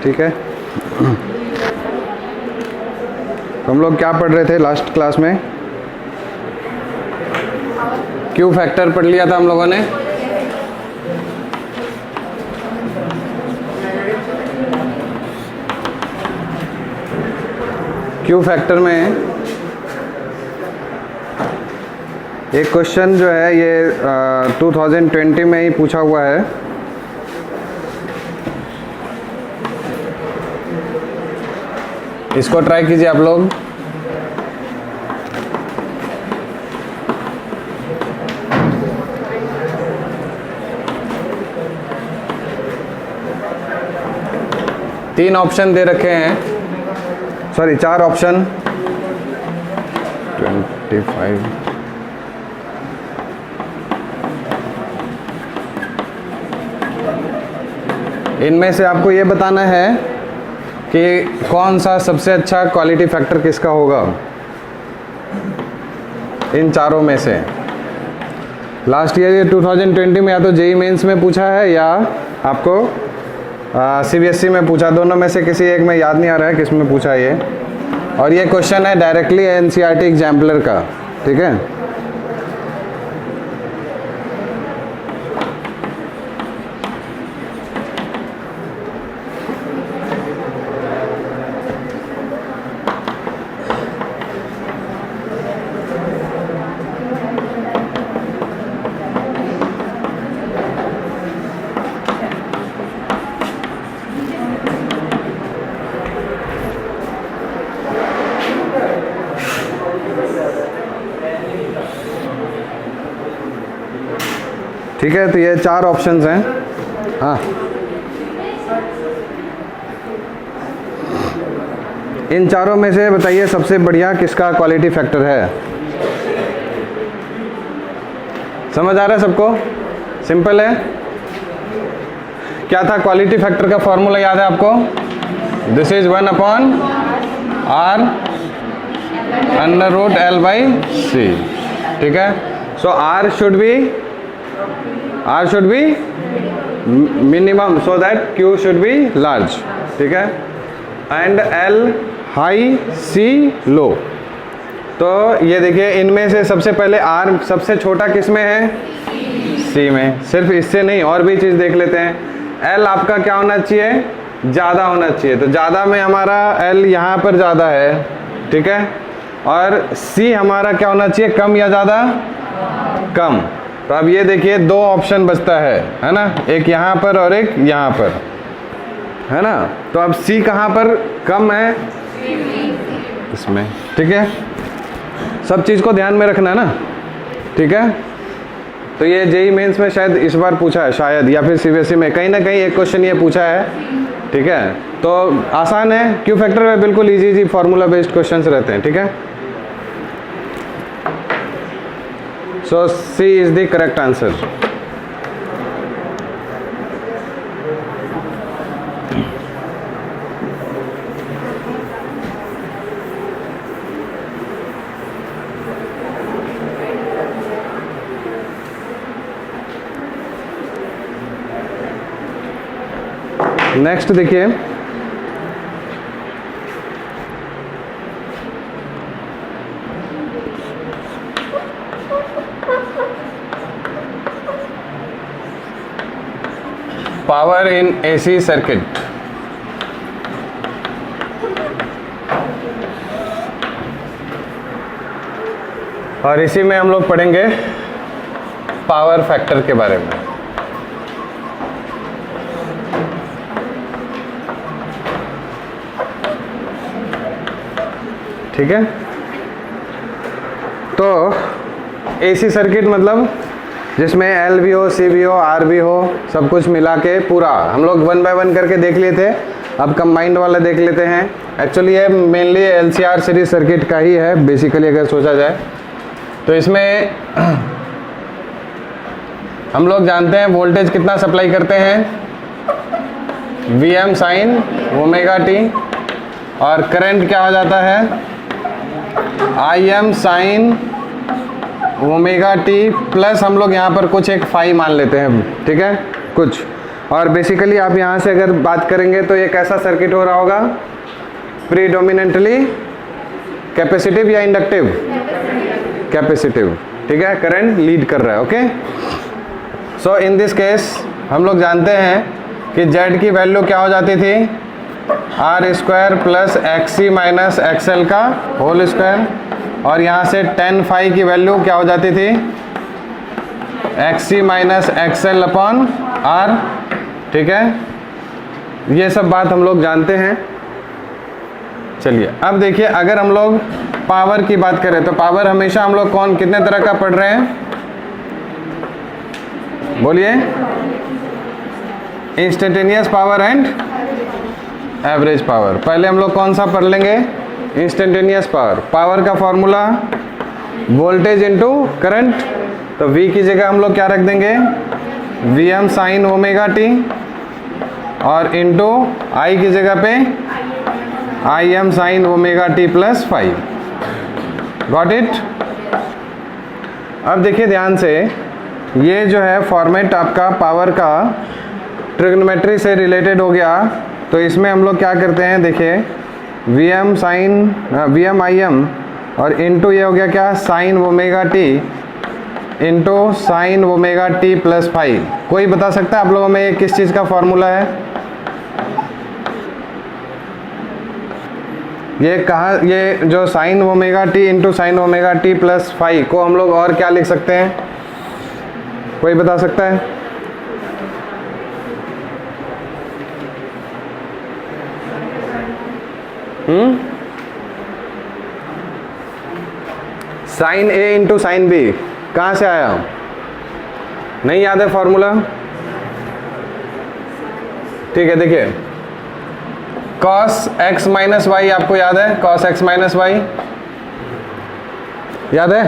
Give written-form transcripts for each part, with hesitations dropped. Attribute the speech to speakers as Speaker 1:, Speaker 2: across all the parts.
Speaker 1: ठीक है। तो हम लोग क्या पढ़ रहे थे लास्ट क्लास में? क्यू फैक्टर पढ़ लिया था हम लोगों ने। क्यू फैक्टर में एक क्वेश्चन जो है ये 2020 में ही पूछा हुआ है। इसको ट्राई कीजिए आप लोग। तीन ऑप्शन दे रखे हैं, सॉरी 4 ऑप्शन। 25 इनमें से आपको ये बताना है कि कौन सा सबसे अच्छा क्वालिटी फैक्टर किसका होगा इन चारों में से। लास्ट ईयर ये 2020 में या तो जेईई मेंस में पूछा है या आपको सीबीएसई में पूछा, दोनों में से किसी एक में, याद नहीं आ रहा है किस में पूछा ये। और ये क्वेश्चन है डायरेक्टली एनसीईआरटी एग्जाम्पलर का, ठीक है। ठीक है, तो ये 4 ऑप्शंस हैं। हाँ, इन चारों में से बताइए सबसे बढ़िया किसका क्वालिटी फैक्टर है। समझ आ रहा है सबको? सिंपल है। क्या था क्वालिटी फैक्टर का फॉर्मूला, याद है आपको? This is 1/r √L/c। ठीक है। सो R should be minimum so that Q should be large, ठीक है, and L high, C low। तो ये देखिए इनमें से सबसे पहले R सबसे छोटा किस में है? C में। सिर्फ इससे नहीं, और भी चीज़ देख लेते हैं। L आपका क्या होना चाहिए? ज़्यादा होना चाहिए। तो ज़्यादा में हमारा L यहाँ पर ज़्यादा है, ठीक है। और C हमारा क्या होना चाहिए? कम या ज़्यादा? कम। तो अब ये देखिए 2 ऑप्शन बचता है ना, एक यहाँ पर और एक यहाँ पर, है ना। तो अब C कहाँ पर कम है? इसमें, ठीक है। सब चीज़ को ध्यान में रखना है ना, ठीक है। तो ये जेईई मेंस में शायद इस बार पूछा है, शायद, या फिर सीबीएसई में कहीं ना कहीं एक क्वेश्चन ये पूछा है, ठीक है। तो आसान है, क्यू फैक्टर में बिल्कुल इजी फार्मूला बेस्ड क्वेश्चंस रहते हैं, ठीक है। So C is the correct answer. Next देखिए, पावर इन एसी सर्किट। और इसी में हम लोग पढ़ेंगे पावर फैक्टर के बारे में। ठीक है। तो एसी सर्किट मतलब जिसमें एल भी हो, सी भी हो, आर भी हो, सब कुछ मिला के पूरा हम लोग 1 बाय 1 करके देख लिए थे। अब कंबाइंड वाला देख लेते हैं। एक्चुअली ये मेनली एलसीआर सीरीज सर्किट का ही है बेसिकली, अगर सोचा जाए तो। इसमें हम लोग जानते हैं वोल्टेज कितना सप्लाई करते हैं, Vm sin ओमेगा टी, और करंट क्या हो जाता है, Im sin omega T plus हम लोग यहाँ पर कुछ एक फाई मान लेते हैं, ठीक है, कुछ। और बेसिकली आप यहाँ से अगर बात करेंगे तो ये कैसा सर्किट हो रहा होगा, प्रीडोमिनेंटली कैपेसिटिव या इंडक्टिव, कैपेसिटिव, ठीक है, करंट लीड कर रहा है। Okay, so in this case हम लोग जानते हैं कि Z की वैल्यू क्या हो जाती थी, R square plus XC minus XL का होल स्क्वायर, और यहाँ से tan फाई की वैल्यू क्या हो जाती थी, XC minus XL upon R, ठीक है, ये सब बात हम लोग जानते हैं। चलिए अब देखिए, अगर हम लोग पावर की बात करें तो पावर हमेशा हम लोग कितने तरह का पढ़ रहे हैं, बोलिए, instantaneous power and average power. पहले हम लोग कौन सा पढ़ लेंगे, इंस्टेंटेनियस पावर। पावर का फॉर्मूला वोल्टेज इनटू करंट, तो V की जगह हम लोग क्या रख देंगे, Vm साइन ओमेगा टी, और इनटू I की जगह पे Im sine omega T plus 5। Got it. अब देखिए ध्यान से, ये जो है फॉर्मेट आपका पावर का ट्रिग्नोमेट्री से रिलेटेड हो गया। तो इसमें हम लोग क्या करते हैं, देखिए Vm साइन Vm Im और इनटू ये हो गया क्या, sine omega T into sine omega T plus 5। कोई बता सकता है आप लोगों में ये किस चीज़ का फॉर्मूला है, ये कहाँ, ये जो sine omega T into sine omega T plus 5 को हम लोग और क्या लिख सकते हैं, कोई बता सकता है? साइन ए इंटू साइन बी कहाँ से आया, नहीं याद है फॉर्मूला? ठीक है, देखिए cos x माइनस वाई आपको याद है, cos x माइनस वाई याद है,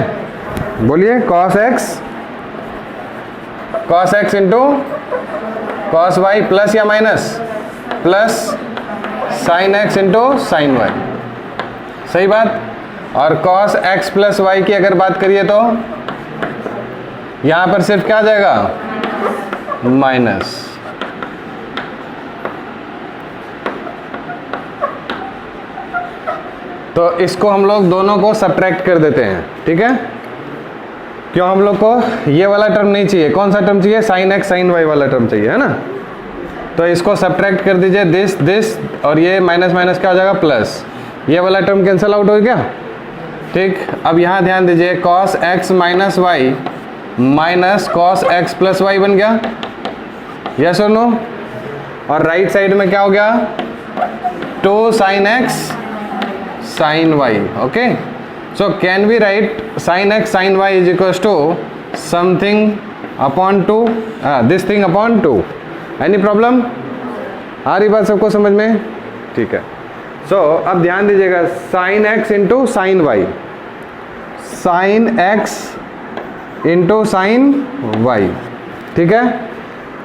Speaker 1: बोलिए, cos x into cos y plus या minus, plus sin x into sin y, सही बात। और cos x प्लस y की अगर बात करिए तो यहां पर सिर्फ क्या आ जाएगा, माइनस। तो इसको हम लोग दोनों को सब्ट्रैक्ट कर देते हैं, ठीक है, क्यों हम लोग को ये वाला टर्म नहीं चाहिए, कौन सा टर्म चाहिए, साइन एक्स साइन वाई वाला टर्म चाहिए, है ना। तो इसको सब्ट्रैक्ट कर दीजिए, दिस और ये माइनस माइनस क्या हो जाएगा, प्लस, ये वाला टर्म कैंसिल आउट हो गया, ठीक। अब यहाँ ध्यान दीजिए, cos x minus y minus cos x plus y बन गया, यस और नो। और राइट साइड में क्या हो गया, 2 sin x sin y, okay, so can we write sin x sin y is equals to something upon 2, this thing upon 2, any problem? आ रही बात सबको समझ में, ठीक है। so अब ध्यान दीजिएगा, sin x into sin y, sin x into sin y, ठीक है।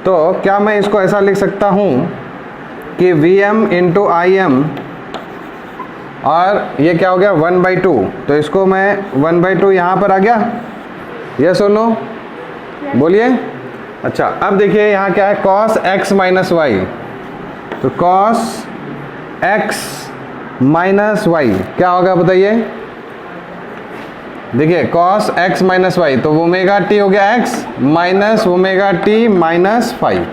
Speaker 1: तो क्या मैं इसको ऐसा लिख सकता हूँ कि Vm इंटू Im, और ये क्या हो गया 1/2, तो इसको मैं 1/2 यहाँ पर आ गया, यस और नो, बोलिए। अच्छा अब देखिए यहाँ क्या है, cos x माइनस वाई, तो cos x माइनस वाई क्या होगा बताइए, देखिए cos x माइनस वाई, तो ओमेगा टी हो गया x minus omega T minus 5,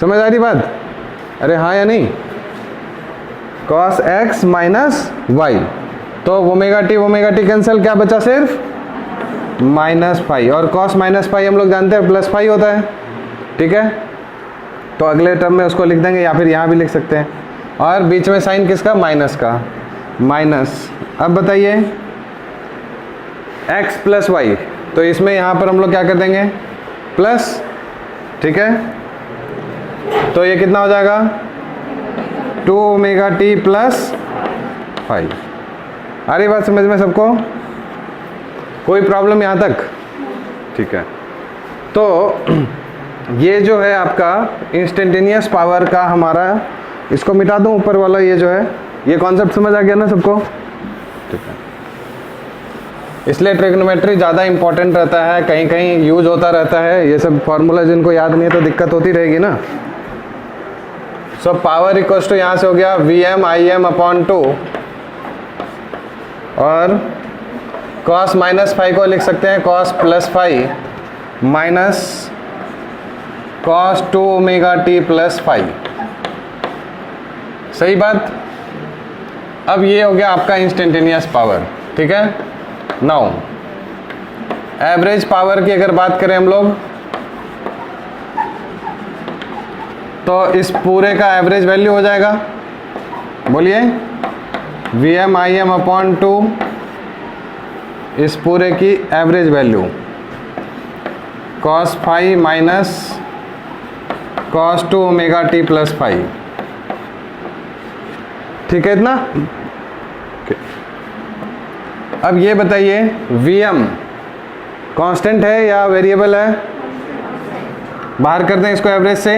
Speaker 1: समझ आ रही बात, अरे हाँ या नहीं, cos x माइनस वाई, तो ओमेगा टी कैंसिल, क्या बचा सिर्फ -5, और cos -5 हम लोग जानते हैं प्लस 5 होता है, ठीक है। तो अगले टर्म में उसको लिख देंगे, या फिर यहाँ भी लिख सकते हैं, और बीच में साइन किसका, माइनस का, माइनस। अब बताइए x प्लस वाई, तो इसमें यहाँ पर हम लोग क्या कर देंगे, प्लस, ठीक है। तो ये कितना हो जाएगा, 2 ओमेगा टी प्लस 5। आ रही बात समझ में सबको, कोई प्रॉब्लम यहाँ तक, ठीक है। तो ये जो है आपका इंस्टेंटेनियस पावर का हमारा, इसको मिटा दूँ ऊपर वाला, ये जो है ये कॉन्सेप्ट समझ आ गया ना सबको, ठीक है। इसलिए ट्रिग्नोमेट्री ज़्यादा इंपॉर्टेंट रहता है, कहीं कहीं यूज होता रहता है, ये सब फार्मूला जिनको याद नहीं है तो दिक्कत होती रहेगी ना। सो पावर इक्वल्स टू यहाँ से हो गया Vm Im अपॉन 2 और cos माइनस फाइव को लिख सकते हैं cos plus five minus cos 2 omega t plus five. सही बात। अब ये हो गया आपका इंस्टेंटेनियस पावर, ठीक है। नाउ एवरेज पावर की अगर बात करें हम लोग, तो इस पूरे का एवरेज वैल्यू हो जाएगा, बोलिए Vm Im अपॉन 2, इस पूरे की average value cos five minus cos 2 omega t plus five, ठीक है इतना। अब ये बताइए Vm कांस्टेंट है या वेरिएबल है? बाहर करते हैं इसको एवरेज से।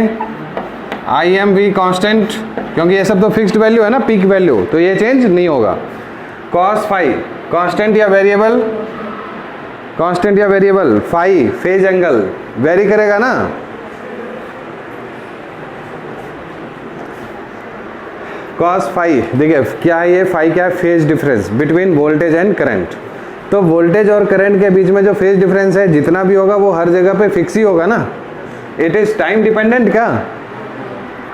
Speaker 1: Im भी कांस्टेंट, क्योंकि ये सब तो फिक्स्ड वैल्यू है ना, पीक वैल्यू, तो ये चेंज नहीं होगा। cos फाइव कांस्टेंट या वेरिएबल? कांस्टेंट या variable? Five phase angle very करेगा ना। cos फाइव देखिए क्या है, ये फाइव क्या है? Phase difference between voltage and current. तो वोल्टेज और करंट के बीच में जो फेज डिफरेंस है जितना भी होगा वो हर जगह पे फिक्स ही होगा ना। इट इज टाइम डिपेंडेंट क्या?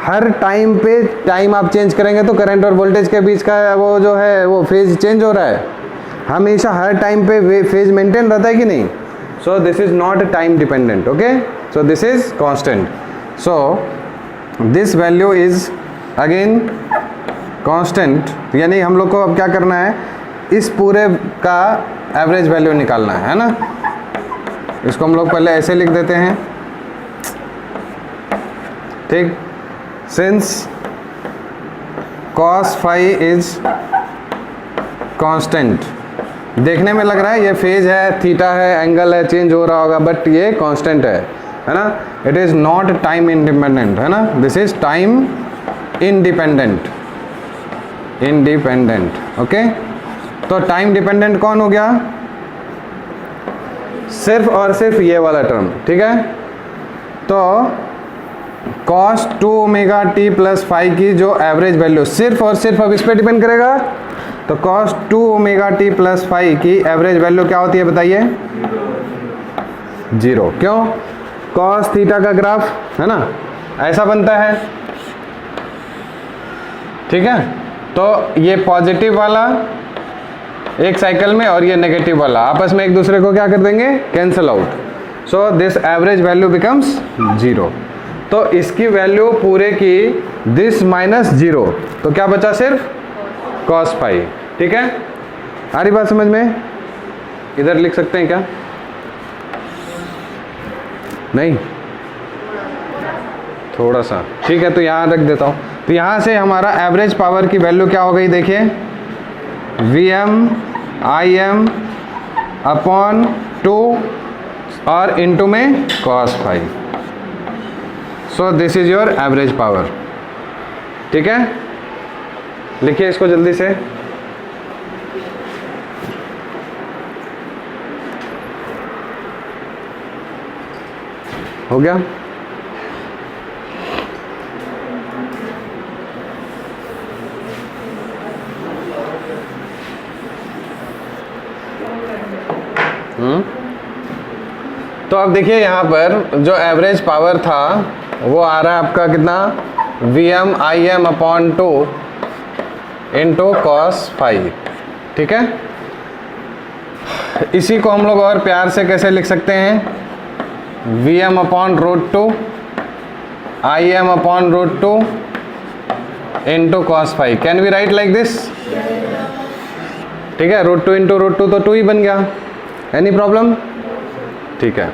Speaker 1: हर टाइम पे टाइम आप चेंज करेंगे तो करंट और वोल्टेज के बीच का वो जो है वो फेज चेंज हो रहा है, हमेशा हर टाइम पे फेज मेंटेन रहता है कि नहीं। सो this is not time dependent, okay. So this is constant, so this value is again constant. यानी हम लोग को अब क्या करना है, इस पूरे का एवरेज वैल्यू निकालना है ना। इसको हम लोग पहले ऐसे लिख देते हैं, ठीक। Since cos five is constant, देखने में लग रहा है ये फेज है, थीटा है, एंगल है, चेंज हो रहा होगा, बट ये कांस्टेंट है ना। It is not time independent, है ना। This is time independent, okay. तो टाइम डिपेंडेंट कौन हो गया? सिर्फ और सिर्फ ये वाला टर्म, ठीक है। तो cos 2 omega t plus five की जो एवरेज वैल्यू सिर्फ और सिर्फ अब इस पर डिपेंड करेगा। तो cos 2 omega t plus five की एवरेज वैल्यू क्या होती है बताइए? 0। क्यों? cos थीटा का ग्राफ है ना, ऐसा बनता है, ठीक है। तो ये पॉजिटिव वाला एक साइकिल में और ये नेगेटिव वाला आपस में एक दूसरे को क्या कर देंगे? Cancel out. So this average value becomes 0। तो इसकी वैल्यू पूरे की दिस माइनस 0, तो क्या बचा? सिर्फ cos फाइव, ठीक है। आ रही बात समझ में? इधर लिख सकते हैं क्या? नहीं, थोड़ा सा, ठीक है। तो यहाँ रख देता हूँ। तो यहाँ से हमारा एवरेज पावर की वैल्यू क्या हो गई देखिए, Vm Im अपॉन 2 और इनटू में cos five. So this is your average power, ठीक है। लिखिए इसको जल्दी से। हो गया? तो अब देखिए यहाँ पर जो एवरेज पावर था वो आ रहा है आपका कितना? Vm Im upon 2 into cos five, ठीक है। इसी को हम लोग और प्यार से कैसे लिख सकते हैं? Vm upon root 2 Im upon root 2 into cos five. Can we write like this? ठीक है, रूट 2 इंटू रूट 2 तो 2 ही बन गया। Any problem? ठीक है।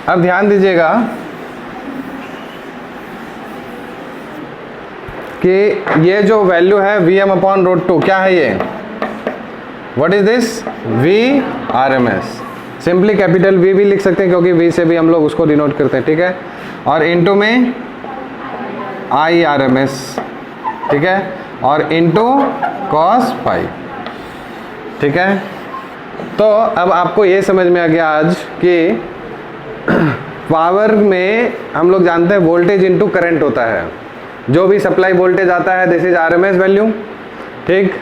Speaker 1: अब ध्यान दीजिएगा कि ये जो वैल्यू है Vm अपॉन रूट 2 क्या है ये? What is this? Vrms। Simply capital V भी लिख सकते हैं क्योंकि V से भी हम लोग उसको डिनोट करते हैं, ठीक है। और इनटू में Irms, ठीक है, और इनटू cos फाइव, ठीक है। तो अब आपको ये समझ में आ गया आज कि पावर में हम लोग जानते हैं वोल्टेज इनटू करंट होता है। जो भी सप्लाई वोल्टेज आता है दिस इज आरएमएस वैल्यू, ठीक।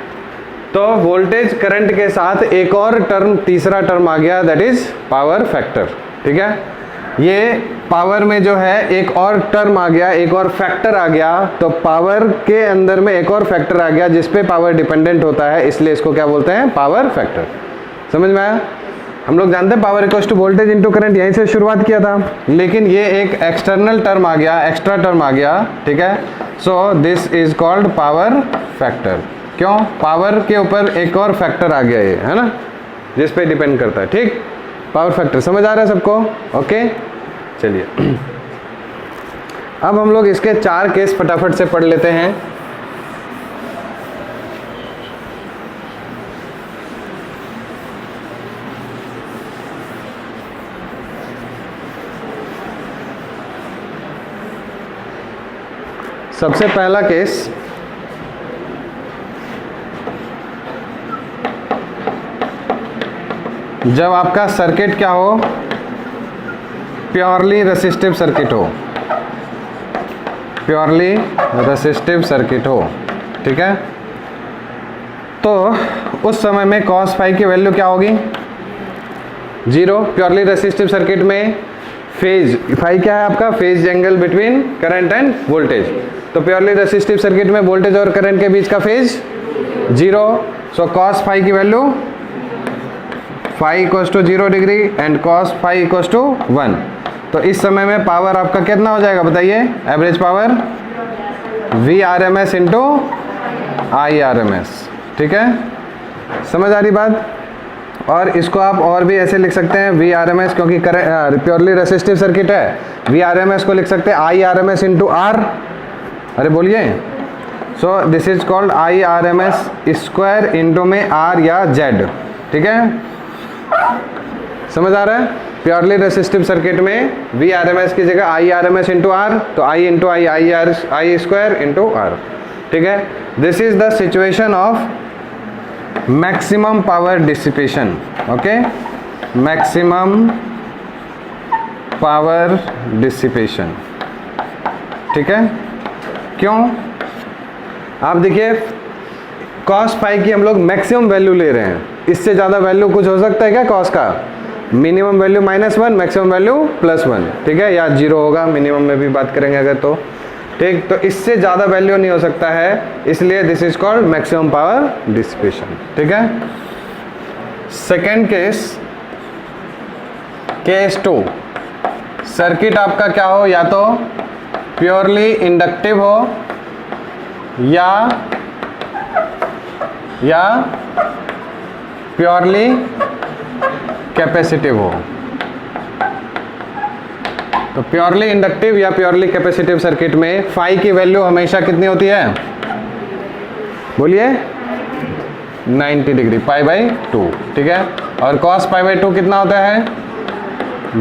Speaker 1: तो वोल्टेज करंट के साथ एक और टर्म, तीसरा टर्म आ गया, दैट इज पावर फैक्टर, ठीक है। ये पावर में जो है एक और टर्म आ गया, एक और फैक्टर आ गया, तो पावर के अंदर में एक और फैक्टर आ गया जिस पे पावर डिपेंडेंट होता है, इसलिए इसको क्या बोलते हैं, पावर फैक्टर। समझ में आया? हम लोग जानते हैं power equals to voltage into current, यहीं से शुरुआत किया था, लेकिन ये एक एक्सटर्नल टर्म आ गया, एक्स्ट्रा टर्म आ गया, ठीक है। सो this is called power factor. क्यों? पावर के ऊपर एक और फैक्टर आ गया ये, है ना, जिस पे डिपेंड करता है, ठीक। पावर फैक्टर समझ आ रहा है सबको? ओके, चलिए अब हम लोग इसके 4 केस फटाफट से पढ़ लेते हैं। सबसे पहला केस, जब आपका सर्किट क्या हो, प्योरली रेसिस्टिव सर्किट हो, प्योरली रेसिस्टिव सर्किट हो, ठीक है। तो उस समय में cos फाई की वैल्यू क्या होगी, 0। प्योरली रेसिस्टिव सर्किट में फेज, फाई क्या है आपका, phase angle between current and voltage. तो प्योरली रेसिस्टिव सर्किट में वोल्टेज और करंट के बीच का फेज 0। सो cos फाई की value phi equals to 0 degree and cos phi equals to 1। तो इस समय में पावर आपका कितना हो जाएगा बताइए, average power V R M S into I R M S, ठीक है। समझ आ रही बात? और इसको आप और भी ऐसे लिख सकते हैं, वी आर एम एस, क्योंकि प्योरली रेसिस्टिव सर्किट है, वी आर एम एस को लिख सकते हैं I R M S into R. अरे बोलिए, so this is called I R M S square into में आर या जेड, ठीक है। समझ आ रहा है? प्योरली रेसिस्टिव सर्किट में वी आर एम एस की जगह I R M S into R, तो I into I, I square into are, ठीक है। This is the situation of maximum power dissipation, okay, maximum power dissipation, ठीक है। क्यों? आप देखिए cos फाई की हम लोग मैक्सिमम वैल्यू ले रहे हैं, इससे ज़्यादा वैल्यू कुछ हो सकता है क्या cos का? मिनिमम वैल्यू -1, मैक्सिमम वैल्यू +1, ठीक है, या 0 होगा, मिनिमम में भी बात करेंगे अगर तो, ठीक। तो इससे ज़्यादा वैल्यू नहीं हो सकता है, इसलिए this is called maximum power dissipation, ठीक है। सेकेंड केस, केस 2, सर्किट आपका क्या हो, या तो प्योरली इंडक्टिव हो या प्योरली कैपेसिटिव हो। तो प्योरली इंडक्टिव या प्योरली कैपेसिटिव सर्किट में फाई की वैल्यू हमेशा कितनी होती है, बोलिए, 90 डिग्री, π/2, ठीक है। और cos π/2 कितना होता है,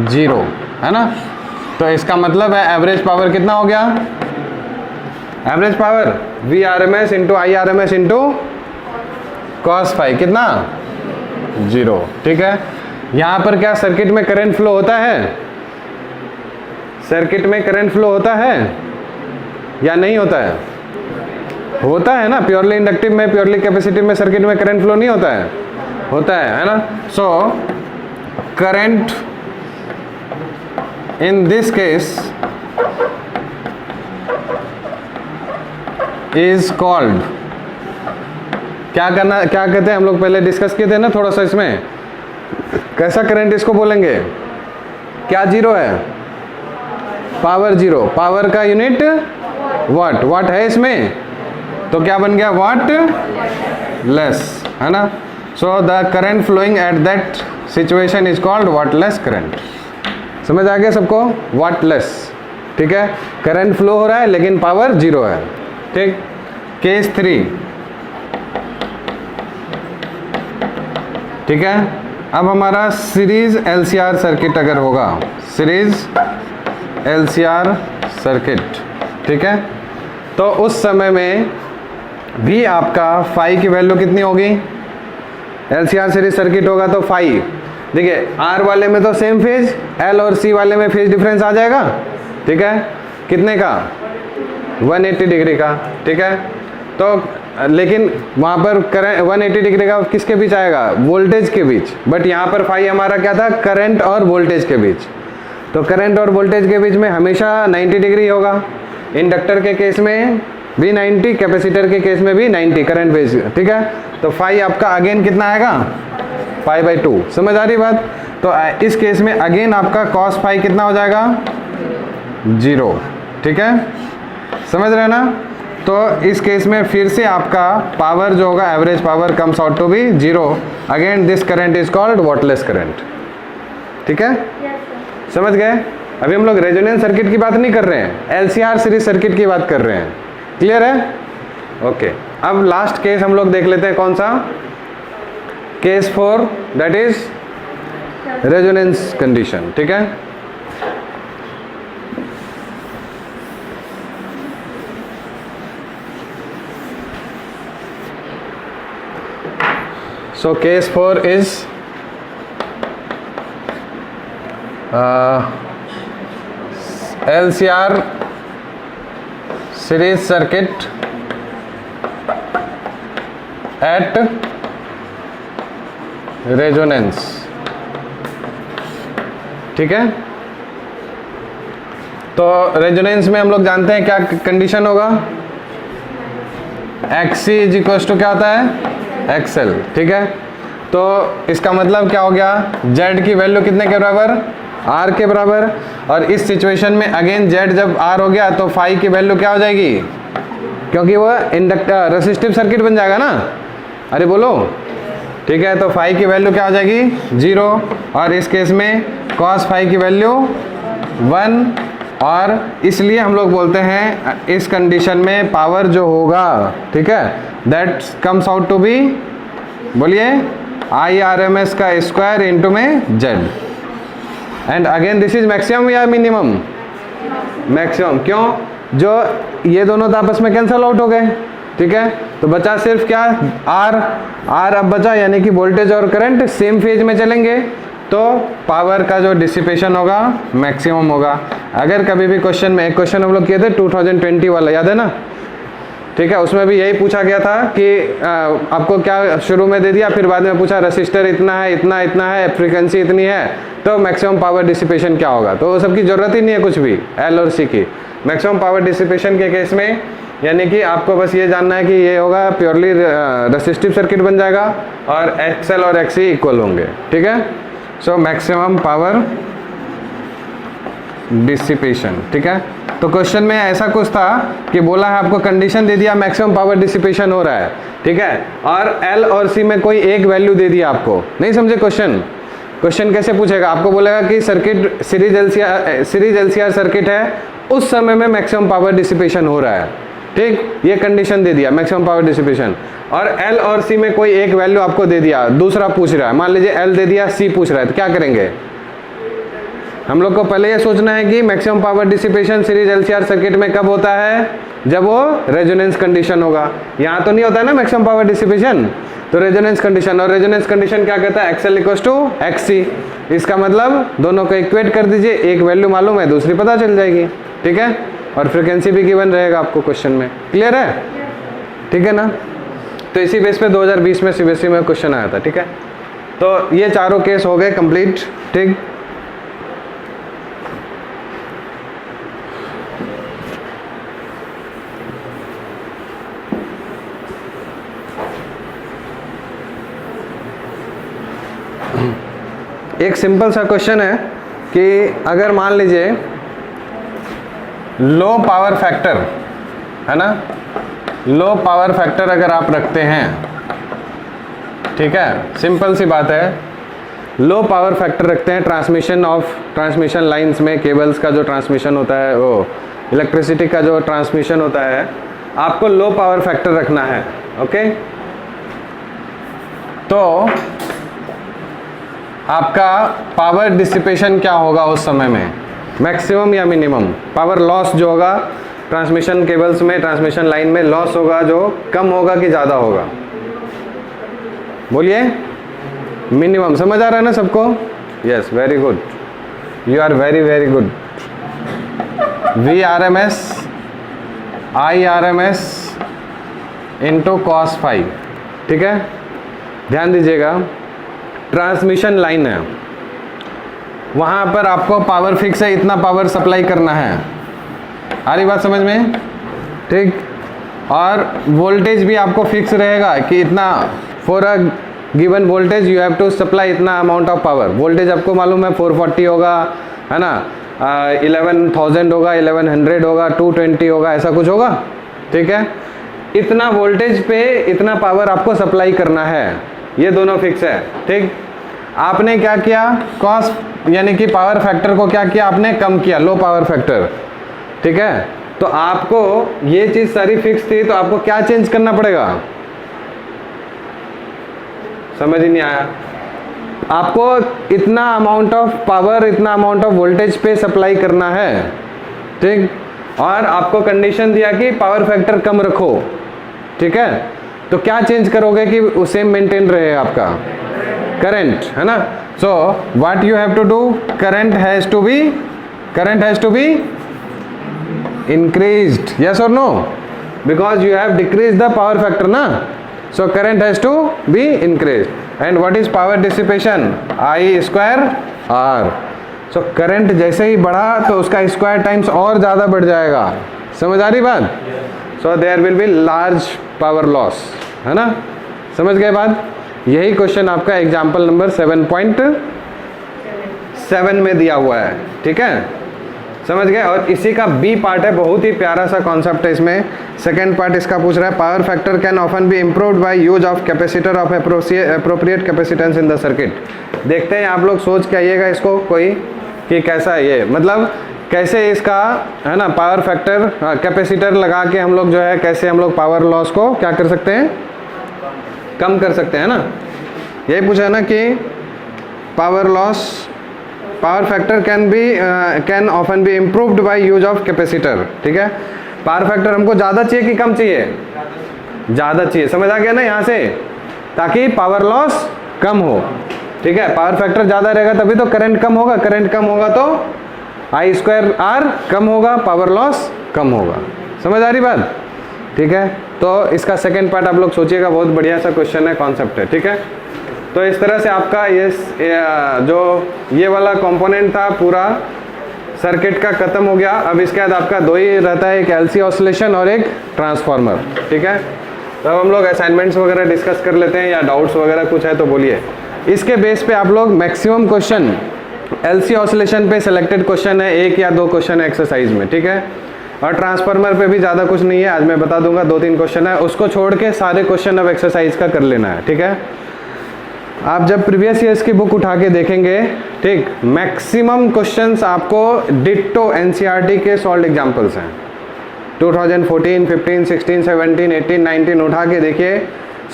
Speaker 1: 0, है ना। तो इसका मतलब है एवरेज पावर कितना हो गया, average power V R M S into I R M S into cos phi कितना, 0, ठीक है। यहाँ पर क्या सर्किट में करंट फ्लो होता है, सर्किट में करंट फ्लो होता है या नहीं होता है, होता है ना। प्योरली इंडक्टिव में, प्योरली कैपेसिटिव में सर्किट में करंट फ्लो नहीं होता है, होता है ना। So current in this case is called, क्या करना, क्या कहते हैं हम लोग पहले डिस्कस किए थे ना थोड़ा सा, इसमें कैसा करंट इसको बोलेंगे, क्या 0 है, पावर 0, पावर का यूनिट वाट, वाट है इसमें, तो क्या बन गया, वाट लेस, है ना। So the current flowing at that situation is called wattless current. समझ आ गया सबको, वाटलेस, ठीक है। करंट फ्लो हो रहा है लेकिन पावर 0 है, ठीक। केस 3, ठीक है। अब हमारा सीरीज एलसीआर सर्किट अगर होगा, सीरीज एलसीआर सर्किट, ठीक है, तो उस समय में भी आपका फाई की वैल्यू कितनी होगी, एलसीआर सीरीज सर्किट होगा तो फाई, देखिए आर वाले में तो सेम फेज, एल और सी वाले में फेज डिफरेंस आ जाएगा, ठीक है, कितने का, 180 डिग्री का, ठीक है। तो लेकिन वहाँ पर करंट 180 डिग्री का किसके बीच आएगा, वोल्टेज के बीच, बट यहाँ पर फाई हमारा क्या था, करंट और वोल्टेज के बीच। तो करंट और वोल्टेज के बीच में हमेशा 90 डिग्री होगा। इंडक्टर के केस में भी 90, कैपेसिटर के केस में भी 90 करंट बेस, ठीक है। तो फाई आपका अगेन कितना आएगा, π/2। समझ आ रही बात। तो इस केस में अगेन आपका cos फाई कितना हो जाएगा, 0, ठीक है, समझ रहे ना। तो इस केस में फिर से आपका पावर जो होगा, average power comes out to be 0। Again this current is called wattless current, ठीक है। समझ गए। अभी हम लोग रेजोनेंस सर्किट की बात नहीं कर रहे हैं, एलसीआर सीरीज सर्किट की बात कर रहे हैं। क्लियर है, ओके। अब लास्ट केस हम लोग देख लेते हैं, कौन सा, case 4, that is resonance condition, ठीक है। So case 4 is LCR series circuit at resonance, ठीक है। तो रेजोनेंस में हम लोग जानते हैं क्या कंडीशन होगा, XC इज इक्वल टू क्या होता है, XL, ठीक है। तो इसका मतलब क्या हो गया, Z की वैल्यू कितने के बराबर, R के बराबर। और इस सिचुएशन में अगेन Z जब R हो गया तो फाई की वैल्यू क्या हो जाएगी, क्योंकि वो इंडक्टर रेसिस्टिव सर्किट बन जाएगा ना, अरे बोलो, ठीक है। तो फाई की वैल्यू क्या हो जाएगी, 0। और इस केस में cos फाई की वैल्यू 1। और इसलिए हम लोग बोलते हैं इस कंडीशन में पावर जो होगा, ठीक है, that comes out to be, बोलिए, IRMS का स्क्वायर इंटू में Z। And again this is maximum या मिनिमम, मैक्सिमम। क्यों, जो ये दोनों तो आपस में कैंसल आउट हो गए, ठीक है। तो बचा सिर्फ क्या, R अब बचा, यानी कि वोल्टेज और करंट सेम फेज में चलेंगे, तो पावर का जो डिसिपेशन होगा मैक्सिमम होगा। अगर कभी भी क्वेश्चन में, एक क्वेश्चन हम लोग किए थे 2020 वाला, याद है ना, ठीक है, उसमें भी यही पूछा गया था कि आपको क्या शुरू में दे दिया, फिर बाद में पूछा रसिस्टर इतना है, इतना इतना है, फ्रीक्वेंसी इतनी है, तो मैक्सिमम पावर डिसिपेशन क्या होगा। तो वो सबकी जरूरत ही नहीं है कुछ भी, L और C की। मैक्सिमम पावर डिसिपेशन के केस में यानी कि आपको बस ये जानना है कि ये होगा प्योरली रेसिस्टिव सर्किट बन जाएगा और XL और XC इक्वल होंगे, ठीक है। सो मैक्सिमम पावर डिसिपेशन, ठीक है। तो क्वेश्चन में ऐसा कुछ था कि बोला है आपको कंडीशन दे दिया मैक्सिमम पावर डिसिपेशन हो रहा है, ठीक है, और L और C में कोई एक वैल्यू दे दिया आपको, नहीं समझे क्वेश्चन कैसे पूछेगा, आपको बोलेगा कि सर्किट सीरीज LCR सर्किट है, उस समय में मैक्सिमम पावर डिसिपेशन हो रहा है, ठीक, ये कंडीशन दे दिया मैक्सिमम पावर डिसिपेशन। और L और C में कोई एक वैल्यू आपको दे दिया, दूसरा पूछ रहा है, मान लीजिए L दे दिया, C पूछ रहा है, तो क्या करेंगे हम लोग को, पहले ये सोचना है कि maximum power dissipation series LCR circuit में कब होता है, जब वो रेजोनेंस कंडीशन होगा। यहाँ तो नहीं होता है ना मैक्सिमम पावर डिसिपेशन, तो रेजोनेंस कंडीशन, और रेजोनेंस कंडीशन क्या कहता है, XL इक्वल टू XC। इसका मतलब दोनों को इक्वेट कर दीजिए, एक वैल्यू मालूम है, दूसरी पता चल जाएगी, ठीक है, और फ्रिक्वेंसी भी गिवन रहेगा आपको क्वेश्चन में। क्लियर है, ठीक है ना। तो इसी बेस पे 2020 में CBSE में क्वेश्चन आया था, ठीक है। तो ये चारों केस हो गए कंप्लीट, ठीक। एक सिंपल सा क्वेश्चन है कि अगर मान लीजिए लो पावर फैक्टर है ना, लो पावर फैक्टर अगर आप रखते हैं, ठीक है, सिंपल सी बात है, लो पावर फैक्टर रखते हैं ट्रांसमिशन लाइंस में, केबल्स का जो ट्रांसमिशन होता है, वो इलेक्ट्रिसिटी का जो ट्रांसमिशन होता है, आपको लो पावर फैक्टर रखना है, ओके। तो आपका पावर डिसिपेशन क्या होगा उस समय में, मैक्सिमम या मिनिमम, पावर लॉस जो होगा ट्रांसमिशन केबल्स में, ट्रांसमिशन लाइन में लॉस होगा जो कम होगा कि ज़्यादा होगा, बोलिए, मिनिमम। समझ आ रहा है ना सबको, yes, very good, you are very very good. VRMS IRMS into cos phi, ठीक है। ध्यान दीजिएगा, ट्रांसमिशन लाइन है, वहाँ पर आपको पावर फिक्स है, इतना पावर सप्लाई करना है, आ रही बात समझ में, ठीक। और वोल्टेज भी आपको फिक्स रहेगा कि इतना, for a given voltage you have to supply इतना अमाउंट ऑफ पावर। वोल्टेज आपको मालूम है 440 होगा, है ना, 11,000 होगा, 1100 होगा, 220 होगा, ऐसा कुछ होगा, ठीक है। इतना वोल्टेज पे इतना पावर आपको सप्लाई करना है, ये दोनों फिक्स है, ठीक। आपने क्या किया, कॉस यानी कि पावर फैक्टर को क्या किया आपने, कम किया, लो पावर फैक्टर, ठीक है। तो आपको ये चीज़ सारी फिक्स थी, तो आपको क्या चेंज करना पड़ेगा, समझ ही नहीं आया। आपको इतना अमाउंट ऑफ पावर, इतना अमाउंट ऑफ वोल्टेज पे सप्लाई करना है, ठीक। और आपको कंडीशन दिया कि पावर फैक्टर कम रखो, ठीक है। तो क्या चेंज करोगे कि वो सेम मेंटेन रहे आपका करंट, है ना। So what you have to do, current has to be increased, yes or no, because you have decreased the power factor na, so current has to be increased. And what is power dissipation, I square R. so current जैसे ही बढ़ा तो उसका square times और ज़्यादा बढ़ जाएगा, समझ आ रही बात। so there will be large power loss, है ना, समझ गए बात। यही क्वेश्चन आपका एग्जाम्पल नंबर 7.7 में दिया हुआ है, ठीक है, समझ गए। और इसी का बी पार्ट है, बहुत ही प्यारा सा कॉन्सेप्ट है इसमें। सेकंड पार्ट इसका पूछ रहा है, power factor can often be improved by use of capacitor of appropriate capacitance in the circuit. देखते हैं, आप लोग सोच के आइएगा इसको कोई कि कैसा है ये, मतलब कैसे इसका, है ना, पावर फैक्टर कैपेसिटर लगा के हम लोग जो है कैसे हम लोग पावर लॉस को क्या कर सकते हैं, कम कर सकते हैं ना। यही पूछा है ना कि power loss, power factor can often be improved by use of capacitor, ठीक है। पावर फैक्टर हमको ज़्यादा चाहिए कि कम चाहिए, ज़्यादा चाहिए, समझ आ गया ना यहाँ से, ताकि पावर लॉस कम हो, ठीक है। पावर फैक्टर ज़्यादा रहेगा तभी तो करंट कम होगा, करंट कम होगा तो I स्क्वायर R कम होगा, पावर लॉस कम होगा, समझ आ रही बात, ठीक है। तो इसका सेकेंड पार्ट आप लोग सोचिएगा, बहुत बढ़िया सा क्वेश्चन है, कॉन्सेप्ट है, ठीक है। तो इस तरह से आपका ये जो ये वाला कंपोनेंट था पूरा सर्किट का ख़त्म हो गया। अब इसके बाद आपका दो ही रहता है, एक LC ऑसिलेशन और एक ट्रांसफार्मर, ठीक है। तो अब हम लोग असाइनमेंट्स वगैरह डिस्कस कर लेते हैं, या डाउट्स वगैरह कुछ है तो बोलिए। इसके बेस पे आप लोग मैक्सिमम क्वेश्चन LC ऑसिलेशन पे सिलेक्टेड क्वेश्चन है, 1 या 2 क्वेश्चन है एक्सरसाइज में, ठीक है। और ट्रांसफार्मर पे भी ज़्यादा कुछ नहीं है, आज मैं बता दूंगा 2-3 क्वेश्चन है, उसको छोड़ के सारे क्वेश्चन अब एक्सरसाइज का कर लेना है, ठीक है। आप जब प्रीवियस ईयर्स की बुक उठा के देखेंगे, ठीक, मैक्सिमम क्वेश्चंस आपको डिट्टो NCERT के सॉल्व एग्जांपल्स हैं। 2014, 15, 16, 17, 18, 19 उठा के देखिए,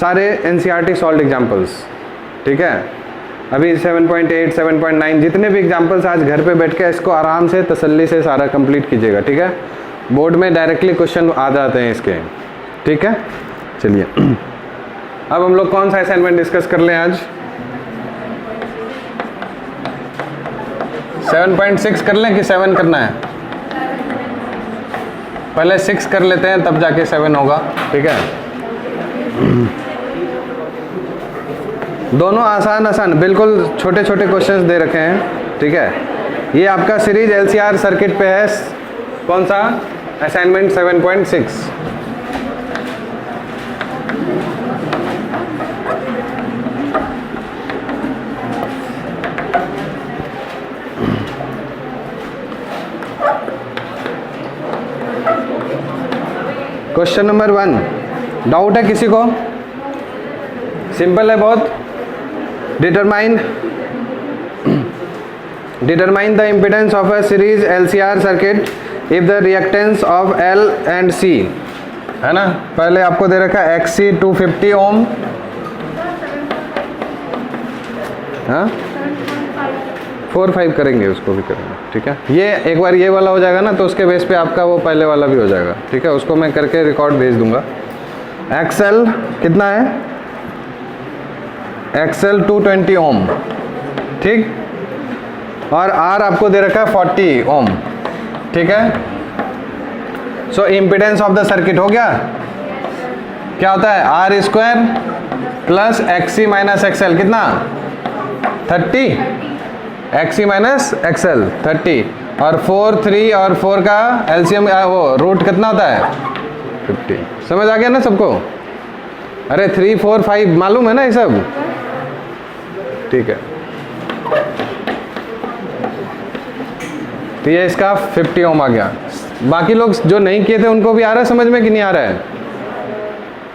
Speaker 1: सारे NCERT सॉल्व एग्जांपल्स, ठीक है। अभी 7.8, 7.9 जितने भी एग्जांपल्स आज घर पे बैठ के इसको आराम से तसल्ली से सारा कंप्लीट कीजिएगा, ठीक है। बोर्ड में डायरेक्टली क्वेश्चन आ जाते हैं इसके, ठीक है। चलिए अब हम लोग कौन सा असाइनमेंट डिस्कस कर लें आज, 7.6 कर लें कि 7 करना है, पहले 6 कर लेते हैं तब जाके 7 होगा, ठीक है। दोनों आसान बिल्कुल छोटे छोटे क्वेश्चंस दे रखे हैं, ठीक है। ये आपका सीरीज LCR सर्किट पे है, कौन सा, असाइनमेंट 7.6। क्वेश्चन नंबर 1, डाउट है किसी को, सिंपल है बहुत। Determine the impedance of a series LCR circuit if the reactance of L and C, है ना। पहले आपको दे रखा है XC 250 ओम, हाँ 4-5 करेंगे, उसको भी करेंगे, ठीक है। ये एक बार ये वाला हो जाएगा ना, तो उसके बेस पे आपका वो पहले वाला भी हो जाएगा, ठीक है। उसको मैं करके रिकॉर्ड भेज दूंगा। XL कितना है, XL 220 ओम, ठीक, और R आपको दे रखा है 40 ओम, ठीक है। So impedance of the circuit हो गया, क्या होता है R square plus XC minus XL, कितना 30, एक्सी माइनस एक्सएल 30, और 4 3 और 4 का एलसीएम वो रूट कितना होता है 50। समझ आ गया ना सबको? अरे 3 4 5 मालूम है ना ये सब? ठीक है, तो ये इसका 50 ओम आ गया। बाकी लोग जो नहीं किए थे उनको भी आ रहा है समझ में कि नहीं आ रहा है?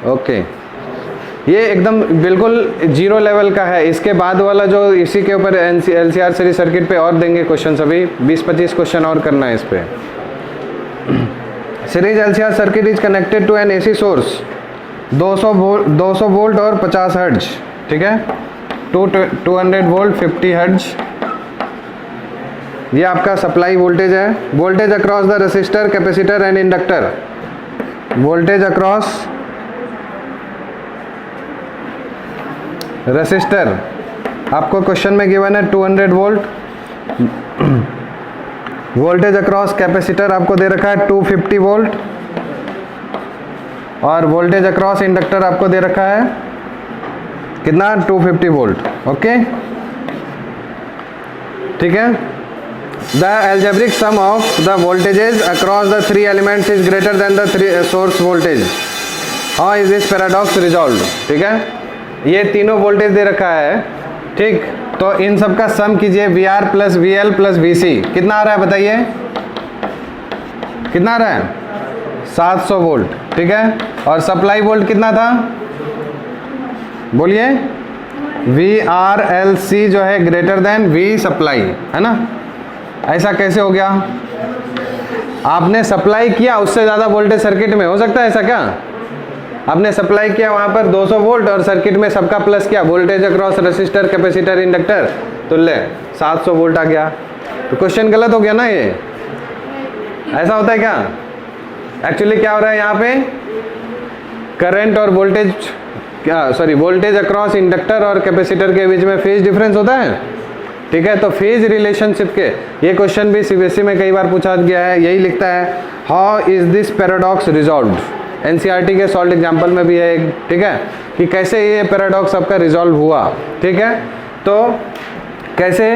Speaker 1: ओके, ये एकदम बिल्कुल जीरो लेवल का है। इसके बाद वाला जो इसी के ऊपर एलसीआर सीरीज सर्किट पे और देंगे क्वेश्चन, अभी 20-25 क्वेश्चन और करना है इस पे। Series LCR circuit is connected to an AC source 200 volt और 50 हर्ट्ज, ठीक है, 200 वोल्ट 50 हर्ट्ज। ये आपका सप्लाई वोल्टेज है। Voltage across the resistor, capacitor and inductor, voltage across resistor आपको क्वेश्चन में गिवन है 200 वोल्ट, वोल्टेज अक्रॉस कैपेसिटर आपको दे रखा है 250 वोल्ट, और वोल्टेज अक्रॉस इंडक्टर आपको दे रखा है कितना 250 वोल्ट। ओके, ठीक है। The algebraic sum of the voltages across the 3 elements is greater than the source voltage, how is this paradox resolved. ठीक है, ये तीनों वोल्टेज दे रखा है, ठीक, तो इन सब का सम कीजिए, V R plus V L plus V C, कितना आ रहा है बताइए, कितना आ रहा है 700 वोल्ट, ठीक है। और सप्लाई वोल्ट कितना था, बोलिए, वी आर एल सी जो है ग्रेटर देन वी सप्लाई, है ना। ऐसा कैसे हो गया, आपने सप्लाई किया उससे ज़्यादा वोल्टेज सर्किट में, हो सकता है ऐसा क्या? आपने सप्लाई किया वहाँ पर 200 वोल्ट और सर्किट में सबका प्लस किया, voltage across resistor, capacitor, inductor, तो ले 700 वोल्ट आ गया। तो क्वेश्चन गलत हो गया ना ये, ऐसा होता है क्या? एक्चुअली क्या हो रहा है यहाँ पे, करंट और वोल्टेज, क्या सॉरी, वोल्टेज अक्रॉस इंडक्टर और कैपेसिटर के बीच में फेज डिफरेंस होता है, ठीक है। तो फेज रिलेशनशिप के ये क्वेश्चन भी सीबीएसई में कई बार पूछा गया है, यही लिखता है, how is this paradox resolved. NCERT के सॉल्व एग्जाम्पल में भी है एक, ठीक है, कि कैसे ये पैराडॉक्स आपका रिजॉल्व हुआ, ठीक है। तो कैसे,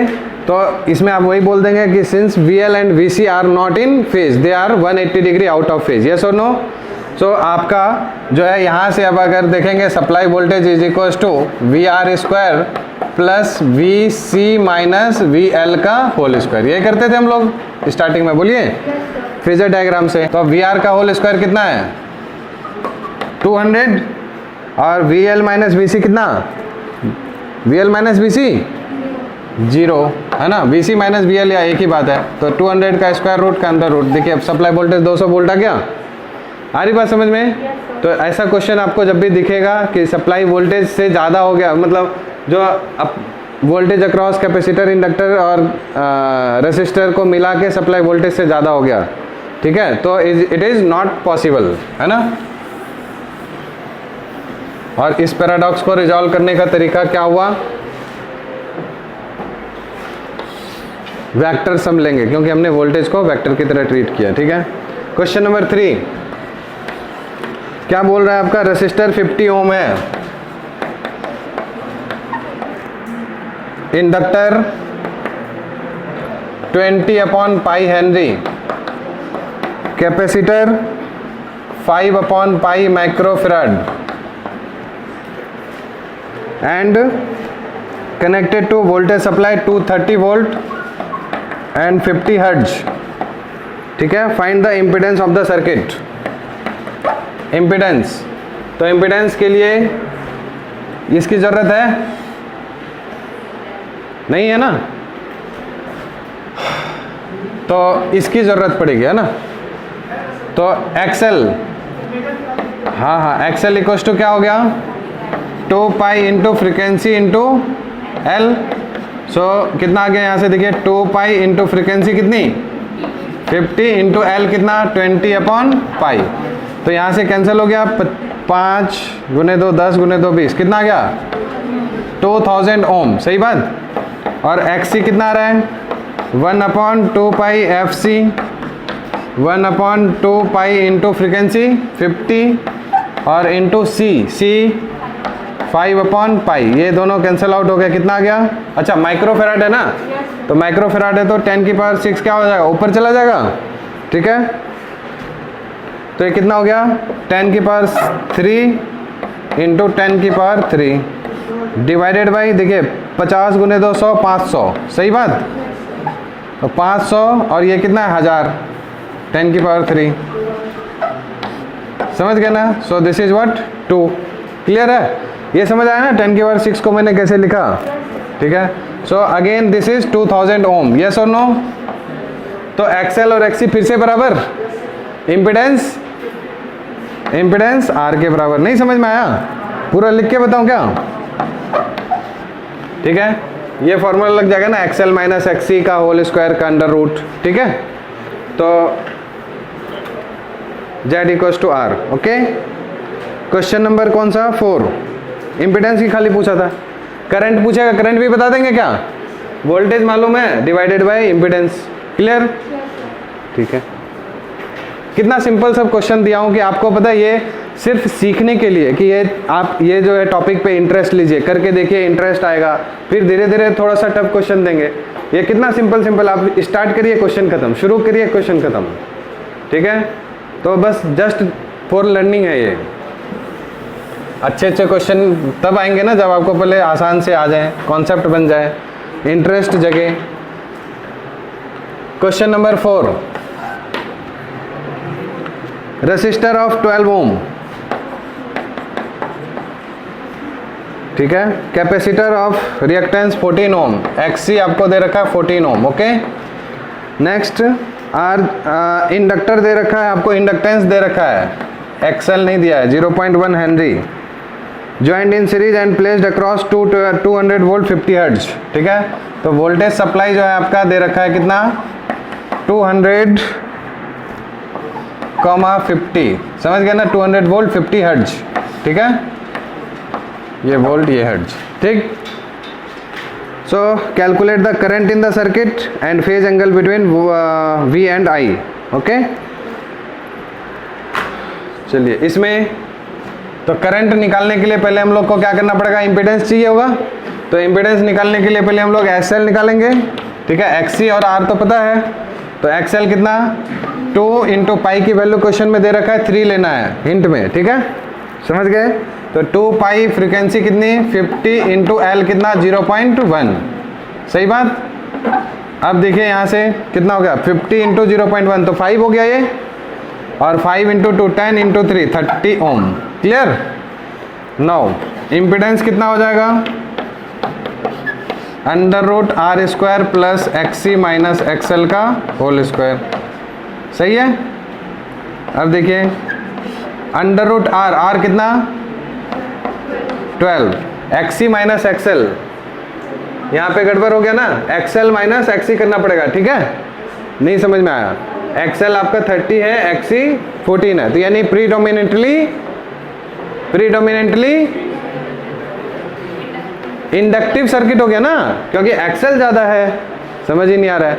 Speaker 1: तो इसमें आप वही बोल देंगे कि since V L and V C are not in phase, they are 180 degree out of phase, yes और नो। सो आपका जो है यहाँ से अब अगर देखेंगे, supply voltage is equal to V R square plus V C minus V L का होल स्क्वायर, ये करते थे हम लोग स्टार्टिंग में, बोलिए फेजर डायग्राम से। तो वी आर का होल स्क्वायर कितना है 200, और V L minus V C कितना, V L minus V C 0, है ना, V C minus V L या एक ही बात है। तो 200 का स्क्वायर रूट का अंडर रूट, देखिए अब सप्लाई वोल्टेज 200 वोल्ट आ गया, आ रही बात समझ में। तो ऐसा क्वेश्चन आपको जब भी दिखेगा कि सप्लाई वोल्टेज से ज़्यादा हो गया, मतलब जो अब वोल्टेज अक्रॉस कैपेसिटर, इंडक्टर और रेसिस्टर को मिला के सप्लाई वोल्टेज से ज़्यादा हो गया, ठीक है, तो इट इज़ नॉट पॉसिबल, है ना। और इस पैराडॉक्स को रिजॉल्व करने का तरीका क्या हुआ, वेक्टर सम लेंगे, क्योंकि हमने वोल्टेज को वेक्टर की तरह ट्रीट किया, ठीक है। क्वेश्चन नंबर 3 क्या बोल रहा है आपका, रेसिस्टर 50 ओम है, इंडक्टर 20/पाई हेनरी, कैपेसिटर 5/पाई microfarad and connected to voltage supply 230 volt and 50 hertz, ठीक है। find the impedance of the circuit, impedance, तो impedance के लिए इसकी ज़रूरत है नहीं है ना, तो इसकी ज़रूरत पड़ेगी, है ना। तो XL, हाँ XL इक्वल टू क्या हो गया 2 pi into frequency into L. So कितना आ गया यहाँ से, देखिए 2 पाई इंटू फ्रिक्वेंसी कितनी 50 इंटू एल कितना 20/पाई, तो यहाँ से कैंसिल हो गया, 5 × 2 10 × 2 20, कितना आ गया 2000 ओम, सही बात। और XC कितना आ रहा है 1/2 पाई FC 1/2 पाई इंटू फ्रिक्वेंसी 50 और इंटू सी 5/पाई, ये दोनों कैंसिल आउट हो गया, कितना आ गया? अच्छा माइक्रोफेराड है ना, तो माइक्रोफेराड है तो 10⁶ क्या हो जाएगा? ऊपर चला जाएगा, ठीक है। तो ये कितना हो गया? 10⁻³ इंटू 10⁻³ डिवाइडेड बाई, देखिए 50 × 200 500, सही बात। तो 500 और ये कितना है? 1000, 10⁻³, समझ गए ना। सो दिस इज व्हाट 2, क्लियर है? ये समझ आया ना 10⁻6 को मैंने कैसे लिखा, ठीक है। So again this is 2000 ohm, yes और नो। तो एक्सएल और एक्सी फिर से बराबर, इम्पिडेंस आर के बराबर। नहीं समझ में आया? पूरा लिख के बताऊं क्या? ठीक है, ये फॉर्मूला लग जाएगा ना, एक्सएल माइनस एक्सी का होल स्क्वायर का अंडर रूट, ठीक है। तो Z = R, okay. Question number कौन सा? 4, इम्पिडेंस की खाली पूछा था। करंट पूछेगा, करंट भी बता देंगे क्या? वोल्टेज मालूम है डिवाइडेड बाय इम्पिडेंस, क्लियर? ठीक है, कितना सिंपल सब क्वेश्चन दिया हूँ कि आपको पता है ये सिर्फ सीखने के लिए कि ये आप ये जो है टॉपिक पे इंटरेस्ट लीजिए, करके देखिए, इंटरेस्ट आएगा, फिर धीरे धीरे थोड़ा सा टफ क्वेश्चन देंगे। ये कितना सिंपल आप स्टार्ट करिए, क्वेश्चन खत्म, शुरू करिए, क्वेश्चन खत्म, ठीक है। तो बस जस्ट फॉर लर्निंग है ये। अच्छे क्वेश्चन तब आएंगे ना जब आपको पहले आसान से आ जाए, कॉन्सेप्ट बन जाए, इंटरेस्ट जगे। Question number 4, resistor of 12 ohm, ठीक है। Capacitor of reactance 14 ohm, XC आपको दे रखा है 14 ohm, okay. Next are inductor दे रखा है आपको, इंडक्टेंस दे रखा है, एक्सएल नहीं दिया है, 0.1 Henry, joint in series and placed across 200 volt 50 hertz, ठीक है। तो वोल्टेज सप्लाई जो है आपका दे रखा है कितना? 200,50, समझ गए ना, 200 वोल्ट 50 हर्ट्ज, ठीक है। ये वोल्ट, ये हर्ट्ज, ठीक। सो calculate the current in the circuit and phase angle between V and I, okay. चलिए इसमें तो करंट निकालने के लिए पहले हम लोग को क्या करना पड़ेगा? इम्पीडेंस चाहिए होगा, तो इम्पीडेंस निकालने के लिए पहले हम लोग SL निकालेंगे, ठीक है। XC और R तो पता है, तो XL कितना? 2 × पाई की वैल्यू क्वेश्चन में दे रखा है, 3 लेना है हिंट में, ठीक है, समझ गए। तो 2 पाई फ्रीक्वेंसी कितनी? 50 × L कितना? 0.1, सही बात। अब देखिए यहाँ से कितना हो गया? 50 × 0.1 तो 5 हो गया ये, और 5 × 2 10 × 3 30 ओम, क्लियर। नाउ इम्पिडेंस कितना हो जाएगा? √R² plus XC minus XL का होल स्क्वायर, सही है। अब देखिए √R कितना? 12, XC माइनस XL, यहाँ पे गड़बड़ हो गया ना, XL माइनस XC करना पड़ेगा, ठीक है। नहीं समझ में आया? XL आपका 30 है, XC 14 है, तो यानी प्रीडोमिनेंटली इंडक्टिव सर्किट हो गया ना, क्योंकि XL ज़्यादा है, समझ ही नहीं आ रहा है।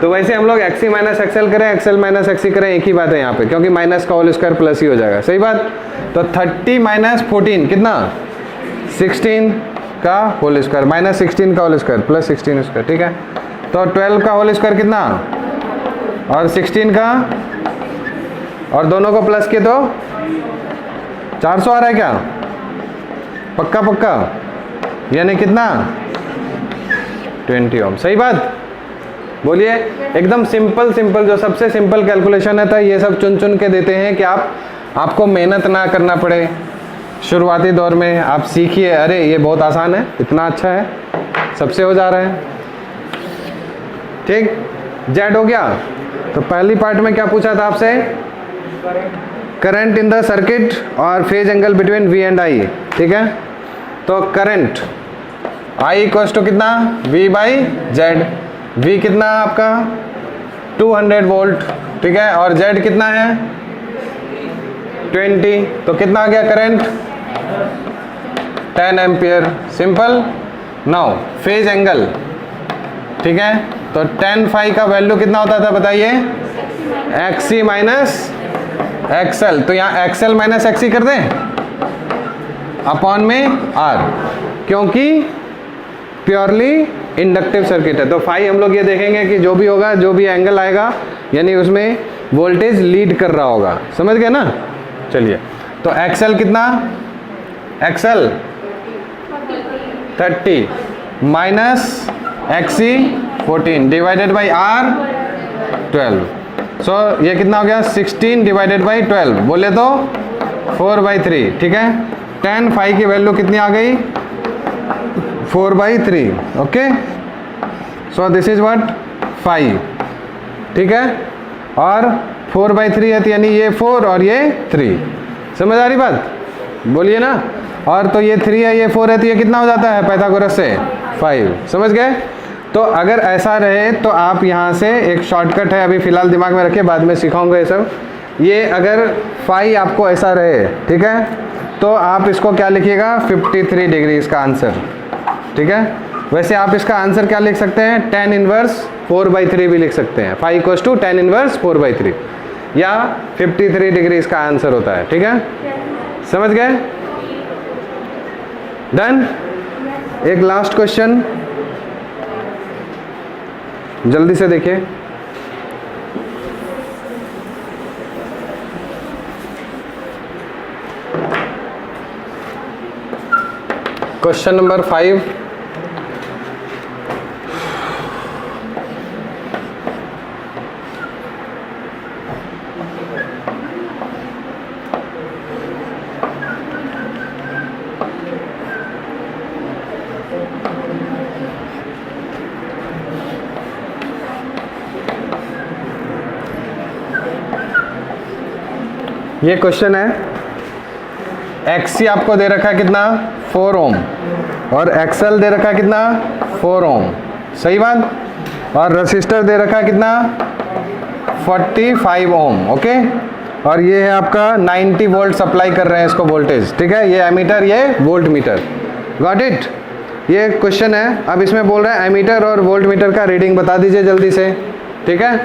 Speaker 1: तो वैसे हम लोग XC माइनस XL करें, XL माइनस XC करें, एक ही बात है यहाँ पे, क्योंकि माइनस का होल स्क्वायर प्लस ही हो जाएगा, सही बात। तो 30 माइनस 14 कितना? 16 का होल स्क्वायर, माइनस 16 का होल स्क्वायर प्लस 16 स्क्वायर, ठीक है। तो 12 का होल स्क्वायर कितना? और 16 का, और दोनों को प्लस किए तो 400 आ रहा है क्या? पक्का, यानी कितना? 20 ओम, सही बात। बोलिए, एकदम सिंपल जो सबसे सिंपल कैलकुलेशन है, था ये सब चुन के देते हैं कि आपको मेहनत ना करना पड़े। शुरुआती दौर में आप सीखिए, अरे ये बहुत आसान है, इतना अच्छा है, सबसे हो जा रहा है, ठीक। जेड हो गया। तो पहली पार्ट में क्या पूछा था आपसे? करंट इन द सर्किट और phase angle between V and I, ठीक है। तो करंट I = कितना? V/Z। V कितना आपका? 200 वोल्ट, ठीक है, और Z कितना है? 20, तो कितना आ गया current? 10 ampere, simple. Now phase angle, ठीक है, तो tan phi का वैल्यू कितना होता था बताइए? XC माइनस XL, तो यहाँ XL माइनस XC कर दें अपॉन में R, क्योंकि प्योरली इंडक्टिव सर्किट है। तो फाई हम लोग ये देखेंगे कि जो भी होगा, जो भी एंगल आएगा, यानी उसमें वोल्टेज लीड कर रहा होगा। समझ गए ना? चलिए, तो XL कितना, XL 30 minus XC 14 divided by R 12। सो ये कितना हो गया, 16 डिवाइडेड बाई 12, बोले तो 4/3। ठीक है, tan फाई की वैल्यू कितनी आ गई, 4/3। Okay, so this is what, phi. ठीक है, और 4/3 है, यानी ये 4 और ये 3। समझ आ रही बात? बोलिए ना। और तो ये 3 है, ये 4 है, तो ये कितना हो जाता है पाइथागोरस से, 5। समझ गए? तो अगर ऐसा रहे तो आप यहाँ से एक शॉर्टकट है, अभी फिलहाल दिमाग में रखिए, बाद में सिखाऊंगा ये सब। ये अगर फाई आपको ऐसा रहे, ठीक है, तो आप इसको क्या लिखिएगा, 53 डिग्री इसका आंसर। ठीक है, वैसे आप इसका आंसर क्या लिख सकते हैं, tan इनवर्स 4/3 भी लिख सकते हैं। Phi equals to tan inverse 4/3 या 53 डिग्री इसका आंसर होता है। ठीक है, समझ गए? डन। एक लास्ट क्वेश्चन जल्दी से देखिए। क्वेश्चन नंबर 5, ये क्वेश्चन है, XC आपको दे रखा है कितना, 4 ओम, और XL दे रखा है कितना, 4 ओम। सही बात। और रेसिस्टर दे रखा है कितना, 45 ओम। ओके, और ये है आपका 90 वोल्ट सप्लाई कर रहे हैं इसको वोल्टेज। ठीक है, ये एमीटर, ये वोल्ट मीटर। Got it? ये क्वेश्चन है। अब इसमें बोल रहा है एमीटर और वोल्ट मीटर का रीडिंग बता दीजिए जल्दी से। ठीक है,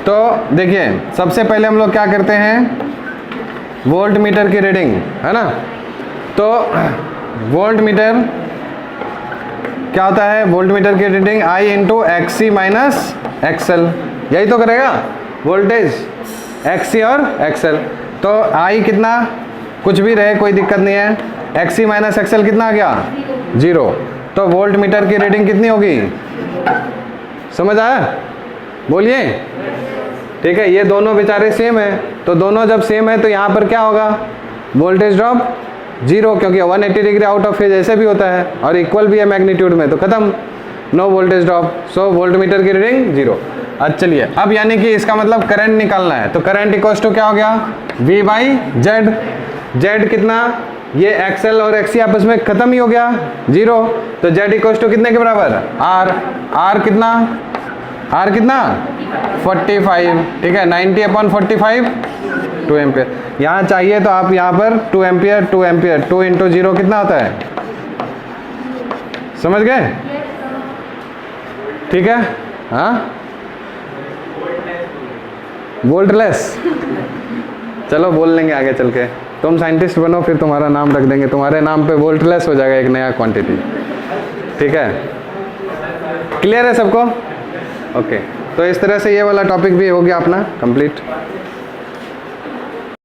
Speaker 1: तो देखिए, सबसे पहले हम लोग क्या करते हैं, वोल्ट मीटर की रीडिंग, है ना। तो वोल्ट मीटर क्या होता है, वोल्ट मीटर की reading I into XC minus XL, यही तो करेगा वोल्टेज, XC और XL। तो I कितना, कुछ भी रहे कोई दिक्कत नहीं है, XC माइनस XL कितना आ गया, 0। तो वोल्ट मीटर की रीडिंग कितनी होगी, समझ आया? बोलिए। ठीक है, ये दोनों बेचारे सेम है, तो दोनों जब सेम है तो यहाँ पर क्या होगा, वोल्टेज ड्रॉप 0, क्योंकि 180 डिग्री आउट ऑफ फेज ऐसे भी होता है, और इक्वल भी है मैग्नीट्यूड में, तो खत्म, नो वोल्टेज ड्रॉप। सो वोल्ट मीटर की रीडिंग 0। अच्छा, चलिए, अब यानी कि इसका मतलब करंट निकालना है, तो करंट इक्वल्स टू क्या हो गया, V/Z। Z कितना, ये XL और XC आपस में खत्म ही हो गया, 0। तो Z इक्वल्स टू कितने के बराबर, R कितना, R कितना, 45। ठीक है, 90/45 2 एम्पियर। यहाँ चाहिए तो आप यहाँ पर 2 एम्पियर 2 एम्पियर 2 इंटू 0 कितना होता है, समझ गए? ठीक है, हाँ, वोल्टलेस। चलो बोल लेंगे आगे चल के, तुम साइंटिस्ट बनो, फिर तुम्हारा नाम रख देंगे, तुम्हारे नाम पे वोल्टलेस हो जाएगा एक नया क्वांटिटी। ठीक है, क्लियर है सबको? ओके, तो इस तरह से ये वाला टॉपिक भी हो गया अपना कंप्लीट।